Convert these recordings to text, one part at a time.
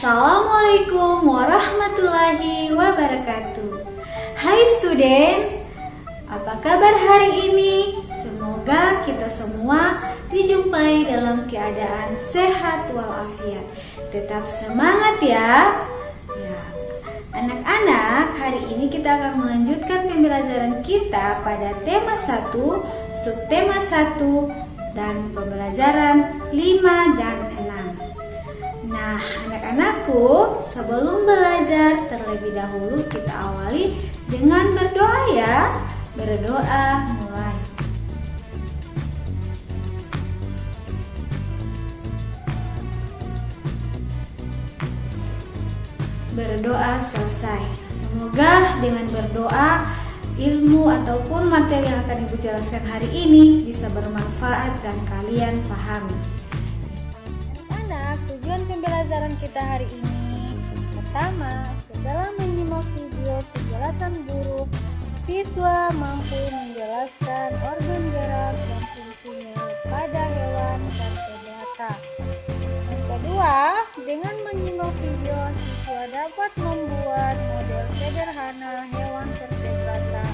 Assalamualaikum warahmatullahi wabarakatuh. Hai student, apa kabar hari ini? Semoga kita semua dijumpai dalam keadaan sehat walafiat. Tetap semangat ya. Anak-anak, hari ini kita akan melanjutkan pembelajaran kita pada tema 1, subtema 1, dan pembelajaran 5 dan 6. Nah, anak-anakku, sebelum belajar terlebih dahulu kita awali dengan berdoa ya. Berdoa mulai. Berdoa selesai. Semoga dengan berdoa ilmu ataupun materi yang akan Ibu jelaskan hari ini bisa bermanfaat dan kalian pahami. Tujuan pembelajaran kita hari ini, pertama, setelah menyimak video penjelasan guru, siswa mampu menjelaskan organ gerak dan fungsinya pada hewan vertebrata. Yang kedua, dengan menyimak video, siswa dapat membuat model sederhana hewan vertebrata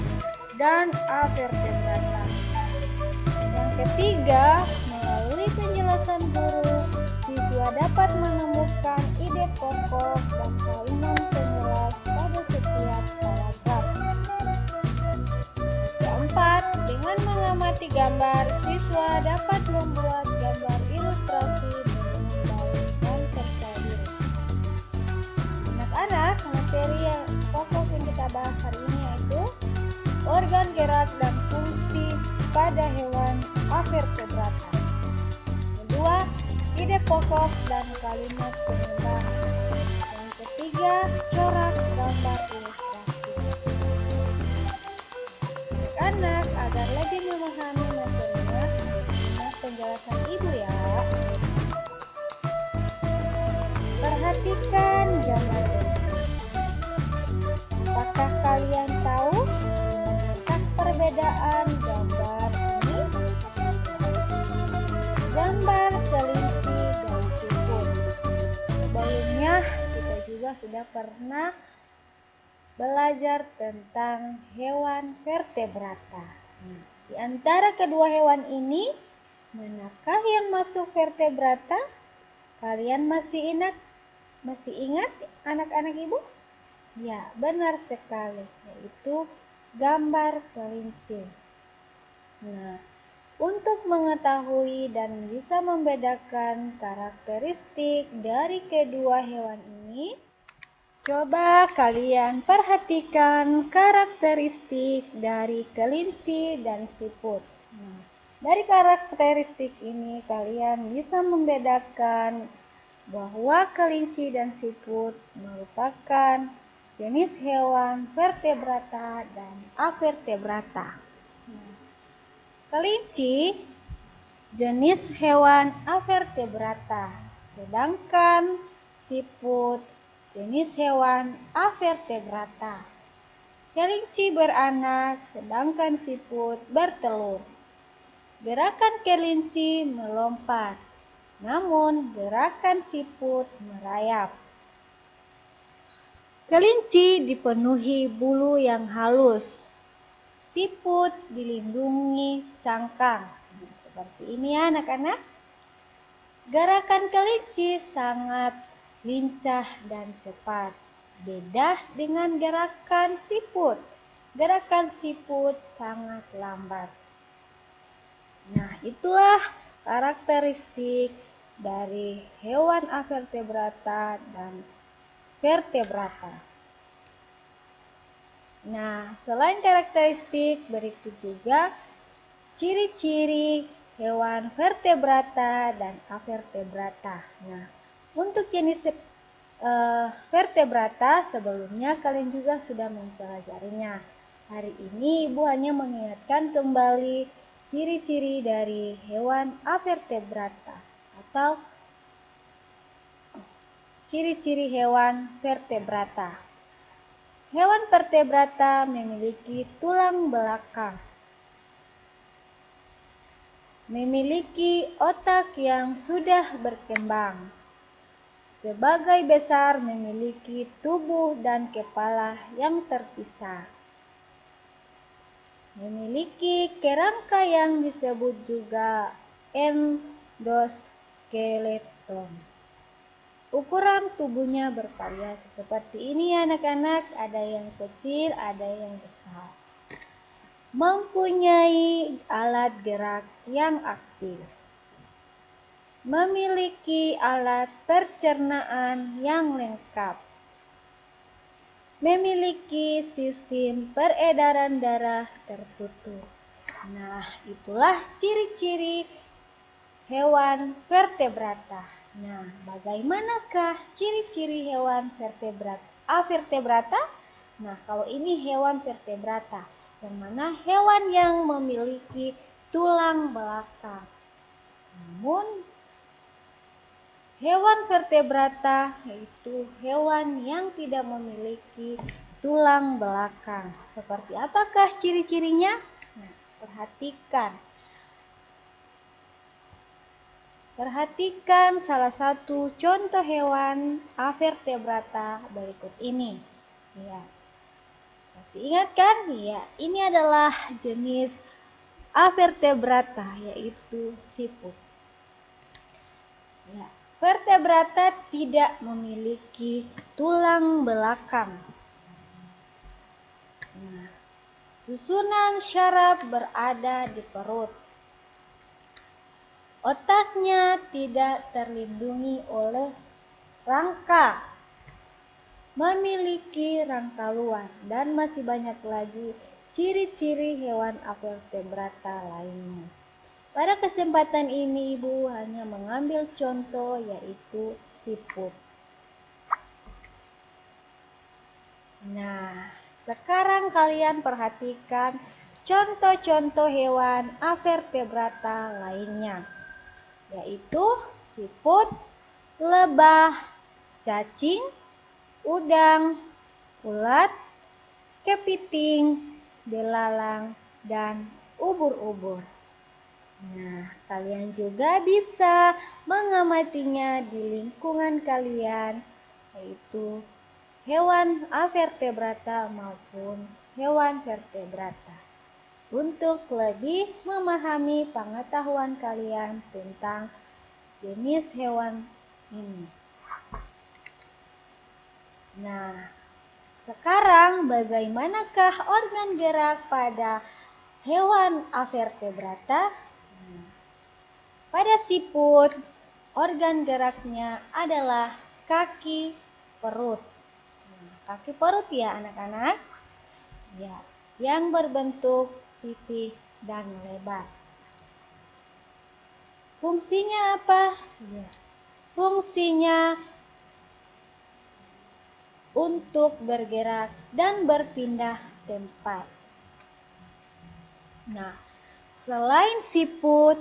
dan avertebrata. Yang ketiga, melalui penjelasan guru, siswa dapat menemukan ide pokok dan kalimat penjelas pada setiap paragraf. Keempat, dengan mengamati gambar, siswa dapat membuat gambar ilustrasi dengan baik dan percaya diri. Anak-anak, materi yang pokok yang kita bahas hari ini yaitu organ gerak dan fungsi pada hewan avertebrata. Kedua, ide pokok dan kalimat pengembangan. Yang ketiga, corak gambar ilustrasi. Anak-anak, agar lebih memahami materinya, simak penjelasan Ibu ya. Perhatikan gambar ini. Apakah kalian tahu tentang perbedaan gambar ini? Gambar kelinci dan siput. Sebelumnya kita juga sudah pernah belajar tentang hewan vertebrata. Di antara kedua hewan ini, manakah yang masuk vertebrata? Kalian masih ingat anak-anak Ibu? Ya, benar sekali, yaitu gambar kelinci. Nah, untuk mengetahui dan bisa membedakan karakteristik dari kedua hewan ini, coba kalian perhatikan karakteristik dari kelinci dan siput. Nah, dari karakteristik ini kalian bisa membedakan bahwa kelinci dan siput merupakan jenis hewan vertebrata dan avertebrata. Kelinci jenis hewan avertebrata, sedangkan siput jenis hewan avertebrata. Kelinci beranak, sedangkan siput bertelur. Gerakan kelinci melompat, namun gerakan siput merayap. Kelinci dipenuhi bulu yang halus, siput dilindungi cangkang. Seperti ini ya anak-anak. Gerakan kelinci sangat lincah dan cepat. Beda dengan gerakan siput. Gerakan siput sangat lambat. Nah, itulah karakteristik dari hewan avertebrata dan vertebrata. Nah, selain karakteristik, berikut juga ciri-ciri hewan vertebrata dan avertebrata. Nah, untuk jenis vertebrata sebelumnya kalian juga sudah mempelajarinya. Hari ini Ibu hanya mengingatkan kembali ciri-ciri dari hewan avertebrata atau ciri-ciri hewan vertebrata. Hewan vertebrata memiliki tulang belakang, memiliki otak yang sudah berkembang, sebagai besar memiliki tubuh dan kepala yang terpisah. Memiliki kerangka yang disebut juga endoskeleton. Ukuran tubuhnya bervariasi seperti ini anak-anak, ada yang kecil, ada yang besar. Mempunyai alat gerak yang aktif. Memiliki alat pencernaan yang lengkap. Memiliki sistem peredaran darah tertutup. Nah, itulah ciri-ciri hewan vertebrata. Nah, bagaimanakah ciri-ciri hewan avertebrata? Nah, kalau ini hewan vertebrata, yang mana hewan yang memiliki tulang belakang. Namun, hewan vertebrata yaitu hewan yang tidak memiliki tulang belakang. Seperti apakah ciri-cirinya? Nah, Perhatikan salah satu contoh hewan avertebrata berikut ini. Ya. Masih ingat kan? Ya, ini adalah jenis avertebrata yaitu siput. Ya. Vertebrata tidak memiliki tulang belakang. Nah, susunan syaraf berada di perut. Otaknya tidak terlindungi oleh rangka. Memiliki rangka luar dan masih banyak lagi ciri-ciri hewan avertebrata lainnya. Pada kesempatan ini Ibu hanya mengambil contoh yaitu siput. Nah, sekarang kalian perhatikan contoh-contoh hewan avertebrata lainnya, yaitu siput, lebah, cacing, udang, ulat, kepiting, belalang, dan ubur-ubur. Nah, kalian juga bisa mengamatinya di lingkungan kalian, yaitu hewan avertebrata maupun hewan vertebrata. Untuk lebih memahami pengetahuan kalian tentang jenis hewan ini. Nah, sekarang bagaimanakah organ gerak pada hewan avertebrata? Pada siput, organ geraknya adalah kaki perut. Kaki perut ya anak-anak, ya, yang berbentuk pipih dan lebar. Fungsinya apa? Ya, fungsinya untuk bergerak dan berpindah tempat. Nah, selain siput,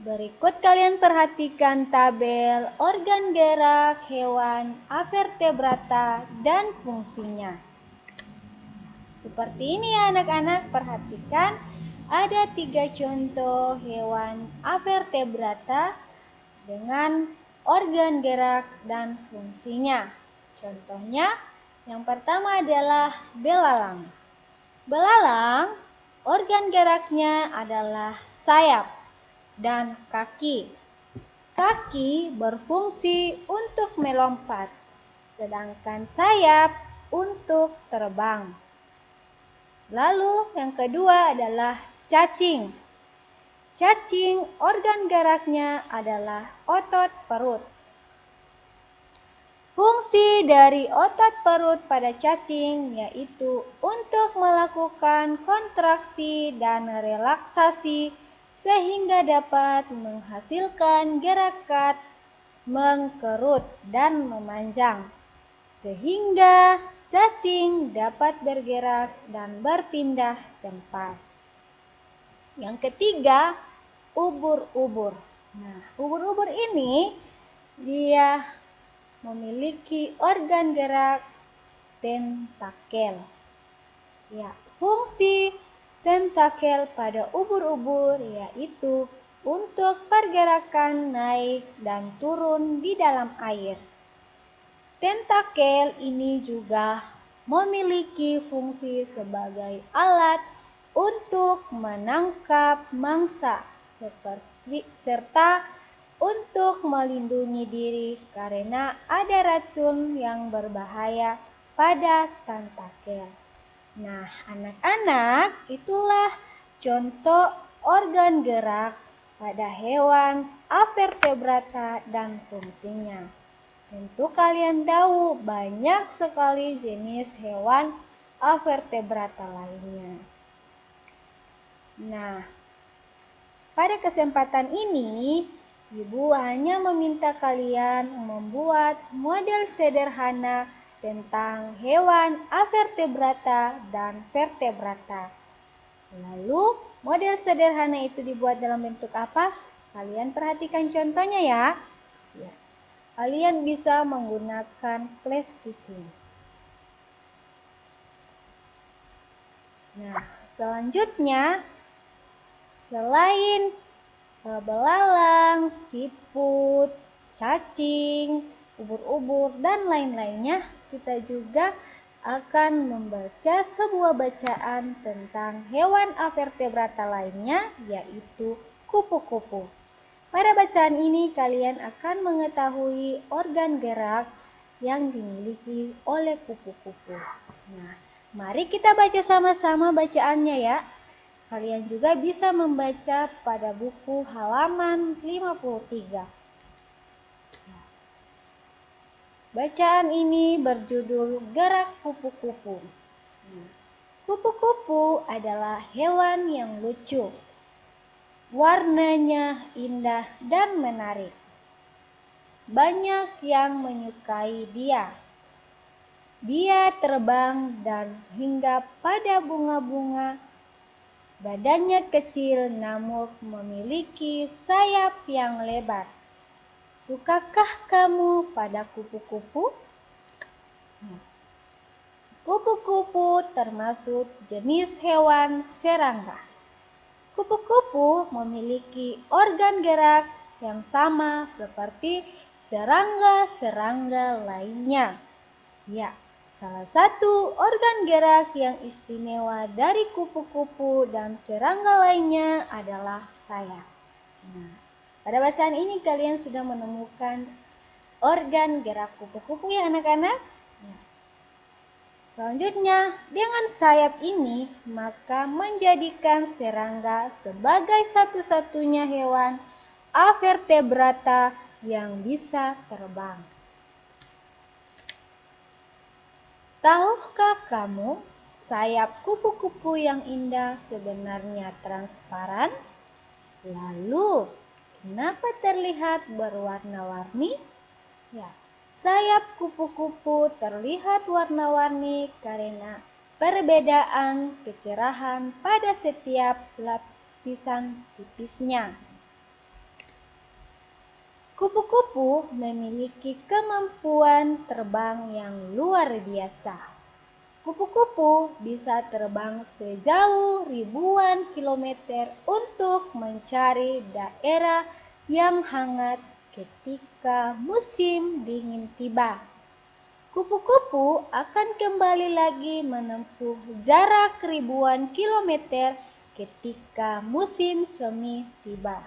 berikut kalian perhatikan tabel organ gerak hewan avertebrata dan fungsinya. Seperti ini ya anak-anak, perhatikan ada 3 contoh hewan avertebrata dengan organ gerak dan fungsinya. Contohnya, yang pertama adalah belalang. Belalang, organ geraknya adalah sayap dan kaki. Kaki berfungsi untuk melompat, sedangkan sayap untuk terbang. Lalu yang kedua adalah cacing. Cacing, organ geraknya adalah otot perut. Fungsi dari otot perut pada cacing yaitu untuk melakukan kontraksi dan relaksasi sehingga dapat menghasilkan gerakan mengkerut dan memanjang, sehingga cacing dapat bergerak dan berpindah tempat. Yang ketiga, ubur-ubur. Nah, ubur-ubur ini dia memiliki organ gerak tentakel. Ya, fungsi tentakel pada ubur-ubur yaitu untuk pergerakan naik dan turun di dalam air. tentakel ini juga memiliki fungsi sebagai alat untuk menangkap mangsa serta untuk melindungi diri karena ada racun yang berbahaya pada tentakel. Nah, anak-anak, itulah contoh organ gerak pada hewan avertebrata dan fungsinya. Tentu kalian tahu banyak sekali jenis hewan avertebrata lainnya. Nah, pada kesempatan ini, Ibu hanya meminta kalian membuat model sederhana tentang hewan avertebrata dan vertebrata. Lalu, model sederhana itu dibuat dalam bentuk apa? Kalian perhatikan contohnya ya. Kalian bisa menggunakan flash di sini. Nah, selanjutnya, selain belalang, siput, cacing, ubur-ubur, dan lain-lainnya, kita juga akan membaca sebuah bacaan tentang hewan avertebrata lainnya, yaitu kupu-kupu. Pada bacaan ini, kalian akan mengetahui organ gerak yang dimiliki oleh kupu-kupu. Nah, mari kita baca sama-sama bacaannya ya. Kalian juga bisa membaca pada buku halaman 53. Bacaan ini berjudul Gerak Kupu-kupu. Kupu-kupu adalah hewan yang lucu. Warnanya indah dan menarik. Banyak yang menyukai dia. Dia terbang dan hinggap pada bunga-bunga. Badannya kecil namun memiliki sayap yang lebar. Sukakah kamu pada kupu-kupu? Kupu-kupu termasuk jenis hewan serangga. Kupu-kupu memiliki organ gerak yang sama seperti serangga-serangga lainnya. Ya, salah satu organ gerak yang istimewa dari kupu-kupu dan serangga lainnya adalah sayap. Nah, pada bacaan ini kalian sudah menemukan organ gerak kupu-kupu ya anak-anak? Selanjutnya, dengan sayap ini maka menjadikan serangga sebagai satu-satunya hewan avertebrata yang bisa terbang. Tahukah kamu, sayap kupu-kupu yang indah sebenarnya transparan? Lalu, kenapa terlihat berwarna-warni? Ya, sayap kupu-kupu terlihat warna-warni karena perbedaan kecerahan pada setiap lapisan tipisnya. Kupu-kupu memiliki kemampuan terbang yang luar biasa. Kupu-kupu bisa terbang sejauh ribuan kilometer untuk mencari daerah yang hangat ketika musim dingin tiba. Kupu-kupu akan kembali lagi menempuh jarak ribuan kilometer ketika musim semi tiba.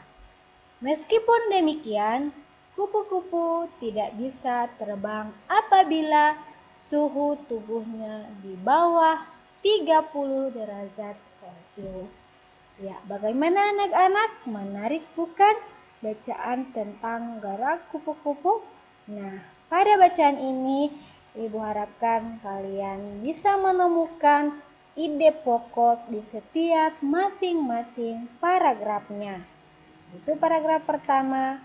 Meskipun demikian, kupu-kupu tidak bisa terbang apabila suhu tubuhnya di bawah 30 derajat Celcius. Ya, bagaimana anak-anak? Menarik bukan bacaan tentang gerak kupu-kupu? Nah, pada bacaan ini Ibu harapkan kalian bisa menemukan ide pokok di setiap masing-masing paragrafnya. Itu paragraf pertama,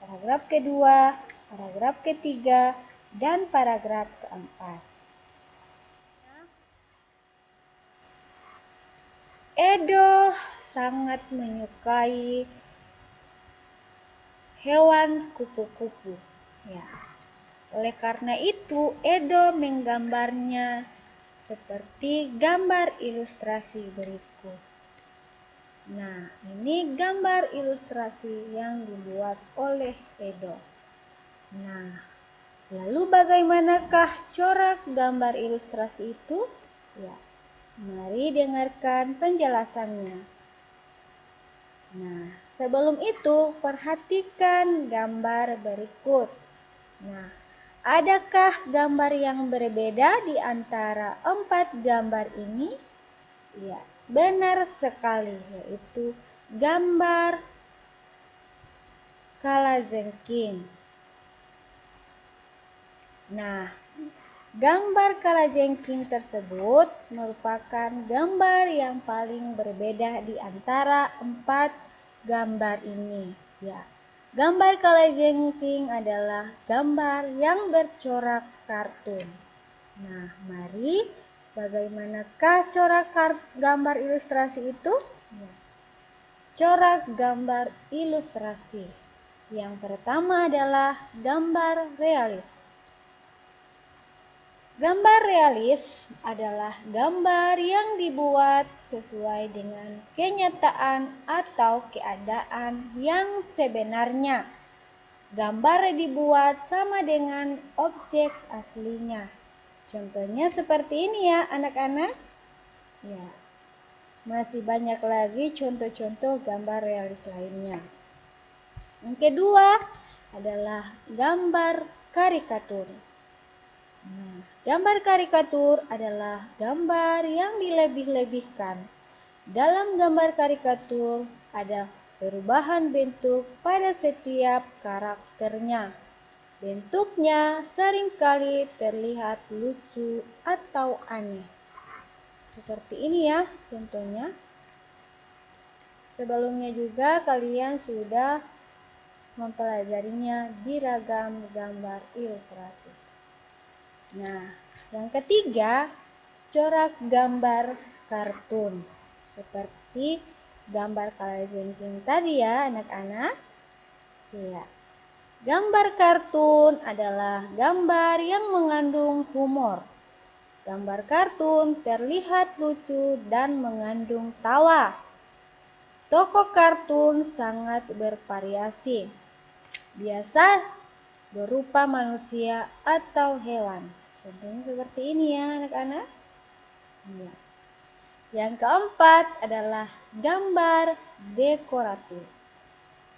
paragraf kedua, paragraf ketiga, dan paragraf keempat. Edo sangat menyukai hewan kupu-kupu. Ya. Oleh karena itu, Edo menggambarnya seperti gambar ilustrasi berikut. Nah, ini gambar ilustrasi yang dibuat oleh Edo. Nah, Lalu bagaimanakah corak gambar ilustrasi itu? Ya, mari dengarkan penjelasannya. Nah, sebelum itu perhatikan gambar berikut. Nah, adakah gambar yang berbeda di antara 4 gambar ini? Ya, benar sekali, yaitu gambar kalajengking. Nah, gambar kalajengking tersebut merupakan gambar yang paling berbeda di antara 4 gambar ini. Ya, gambar kalajengking adalah gambar yang bercorak kartun. Nah, mari bagaimanakah corak gambar ilustrasi itu? Ya, corak gambar ilustrasi. Yang pertama adalah gambar realis. Gambar realis adalah gambar yang dibuat sesuai dengan kenyataan atau keadaan yang sebenarnya. Gambar dibuat sama dengan objek aslinya. Contohnya seperti ini ya anak-anak. Ya, masih banyak lagi contoh-contoh gambar realis lainnya. Yang kedua adalah gambar karikatur. Nah, gambar karikatur adalah gambar yang dilebih-lebihkan. Dalam gambar karikatur ada perubahan bentuk pada setiap karakternya. Bentuknya seringkali terlihat lucu atau aneh. Seperti ini ya contohnya. Sebelumnya juga kalian sudah mempelajarinya di ragam gambar ilustrasi. Nah, yang ketiga, corak gambar kartun. Seperti gambar kalajengking tadi ya anak-anak. Ya. Gambar kartun adalah gambar yang mengandung humor. Gambar kartun terlihat lucu dan mengandung tawa. Tokoh kartun sangat bervariasi. Biasa berupa manusia atau hewan. Contohnya seperti ini ya anak-anak. Ya. Yang keempat adalah gambar dekoratif.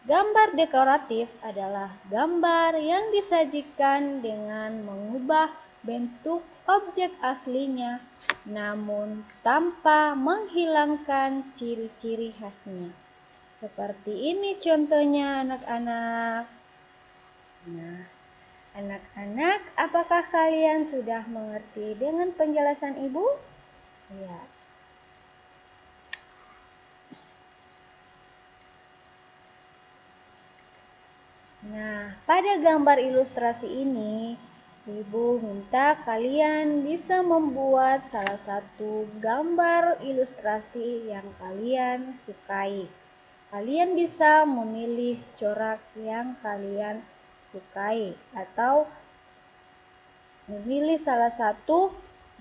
Gambar dekoratif adalah gambar yang disajikan dengan mengubah bentuk objek aslinya, namun tanpa menghilangkan ciri-ciri khasnya. Seperti ini contohnya anak-anak. Nah, anak-anak, apakah kalian sudah mengerti dengan penjelasan Ibu? Ya. Nah, pada gambar ilustrasi ini, Ibu minta kalian bisa membuat salah satu gambar ilustrasi yang kalian sukai. Kalian bisa memilih corak yang kalian sukai atau memilih salah satu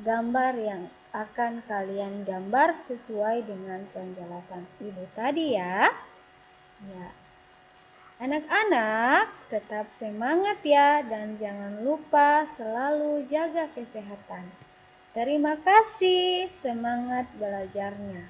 gambar yang akan kalian gambar sesuai dengan penjelasan Ibu tadi ya. Ya. Anak-anak tetap semangat ya dan jangan lupa selalu jaga kesehatan. Terima kasih, semangat belajarnya.